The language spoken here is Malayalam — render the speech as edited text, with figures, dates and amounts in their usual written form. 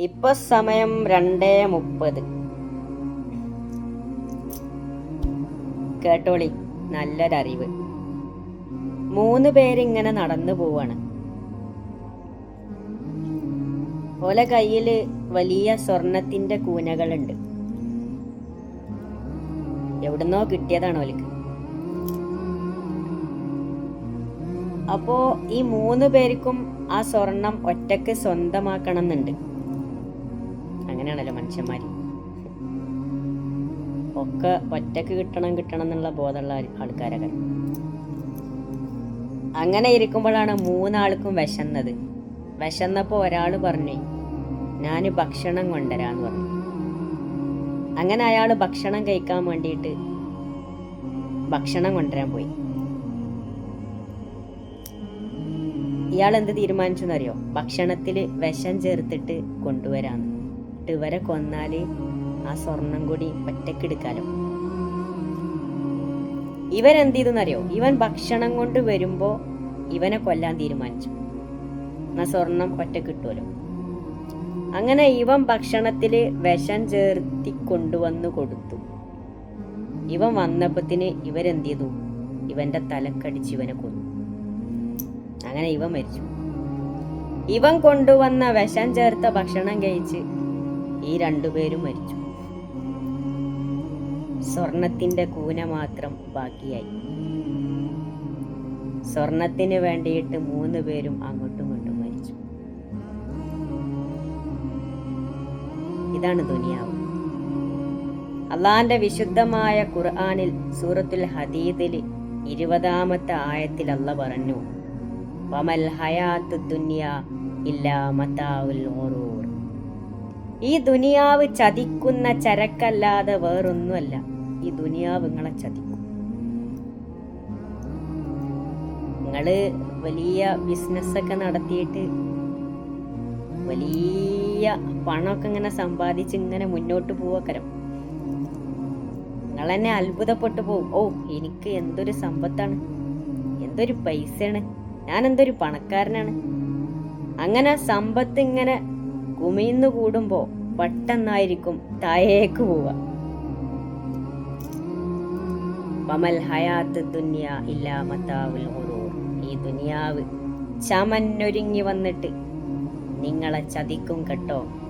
ഇപ്പൊ സമയം 2:30. കേട്ടോളി, നല്ലൊരറിവ്. 3 പേരിങ്ങനെ നടന്നു പോവാണ്. ഓലെ കയ്യില് വലിയ സ്വർണത്തിന്റെ കൂനകളുണ്ട്. എവിടുന്നോ കിട്ടിയതാണ് ഓലിക്ക്. അപ്പോ ഈ 3 പേർക്കും ആ സ്വർണം ഒറ്റക്ക് സ്വന്തമാക്കണം എന്നുണ്ട്. അങ്ങനെയാണല്ലോ മനുഷ്യന്മാര്, ഒക്കെ ഒറ്റക്ക് കിട്ടണം എന്നുള്ള ബോധമുള്ള ആൾക്കാരൊക്കെ. അങ്ങനെ ഇരിക്കുമ്പോഴാണ് 3 ആൾക്കും വിശന്നത്. വിശന്നപ്പോ ഒരാൾ പറഞ്ഞു, ഞാൻ ഭക്ഷണം കൊണ്ടുവരാന്ന് പറഞ്ഞു. അങ്ങനെ അയാൾ ഭക്ഷണം കഴിക്കാൻ വേണ്ടിയിട്ട് ഭക്ഷണം കൊണ്ടുവരാൻ പോയി. ഇയാൾ എന്ത് തീരുമാനിച്ചു എന്നറിയോ? ഭക്ഷണത്തിൽ വിഷം ചേർത്തിട്ട് കൊണ്ടുവരാന്ന്. ഇവരെ കൊന്നാല് ആ സ്വർണം കൂടി ഒറ്റക്കെടുക്കാലോ. ഇവരെന്ത് ചെയ്തെന്നറിയോ? ഇവൻ ഭക്ഷണം കൊണ്ട് വരുമ്പോ ഇവനെ കൊല്ലാൻ തീരുമാനിച്ചു. എന്നാ സ്വർണം ഒറ്റക്ക് കിട്ടുമല്ലോ. അങ്ങനെ ഇവൻ ഭക്ഷണത്തില് വിഷം ചേർത്തി കൊണ്ടുവന്ന് കൊടുത്തു. ഇവൻ വന്നപ്പത്തിന് ഇവരെന്ത് ചെയ്തു? ഇവന്റെ തലക്കടിച്ച് ഇവനെ കൊന്നു. അങ്ങനെ ഇവൻ മരിച്ചു. ഇവൻ കൊണ്ടുവന്ന വിഷം ചേർത്ത ഭക്ഷണം കഴിച്ച് ഈ 2 പേരും മരിച്ചു. സ്വർണത്തിന്റെ കൂന മാത്രം ബാക്കിയായി. സ്വർണത്തിന് വേണ്ടിയിട്ട് 3 പേരും അങ്ങോട്ടും ഇങ്ങോട്ടും മരിച്ചു. ഇതാണ് ദുനിയാവ്. അള്ളാന്റെ വിശുദ്ധമായ ഖുർആനിൽ സൂറത്തുൽ ഹദീദിൽ 20-ാമത്തെ ആയത്തിൽ അള്ള പറഞ്ഞു, വമൽ ഹയാത്തു ദുനിയാ ഇല്ലാ മതാഉൽ ഗുറൂർ. ഈ ദുനിയാവ് ചതിക്കുന്ന ചരക്കല്ലാതെ വേറൊന്നുമല്ല. ഈ ദുനിയാവ് നിങ്ങളെ ചതിക്കും. നിങ്ങള് വലിയ ബിസിനസ്സൊക്കെ നടത്തിയിട്ട് വലിയ പണമൊക്കെ ഇങ്ങനെ സമ്പാദിച്ച് ഇങ്ങനെ മുന്നോട്ട് പോവക്കരം. നിങ്ങൾ തന്നെ അത്ഭുതപ്പെട്ടു പോവും. ഓ, എനിക്ക് എന്തൊരു സമ്പത്താണ്, എന്തൊരു പൈസയാണ്, ഞാൻ എന്തൊരു പണക്കാരനാണ്. അങ്ങനെ സമ്പത്ത് ഇങ്ങനെ കുമിയുന്നു കൂടുമ്പോ പെട്ടെന്നായിരിക്കും താഴേക്ക് പോവുക. വമൽ ഹയാത്ത് ദുനിയാ ഇല്ലാ മതാഉൽ ഗുറൂർ. ഈ ദുനിയാവ് ചമന്നൊരുങ്ങി വന്നിട്ട് നിങ്ങളെ ചതിക്കും കേട്ടോ.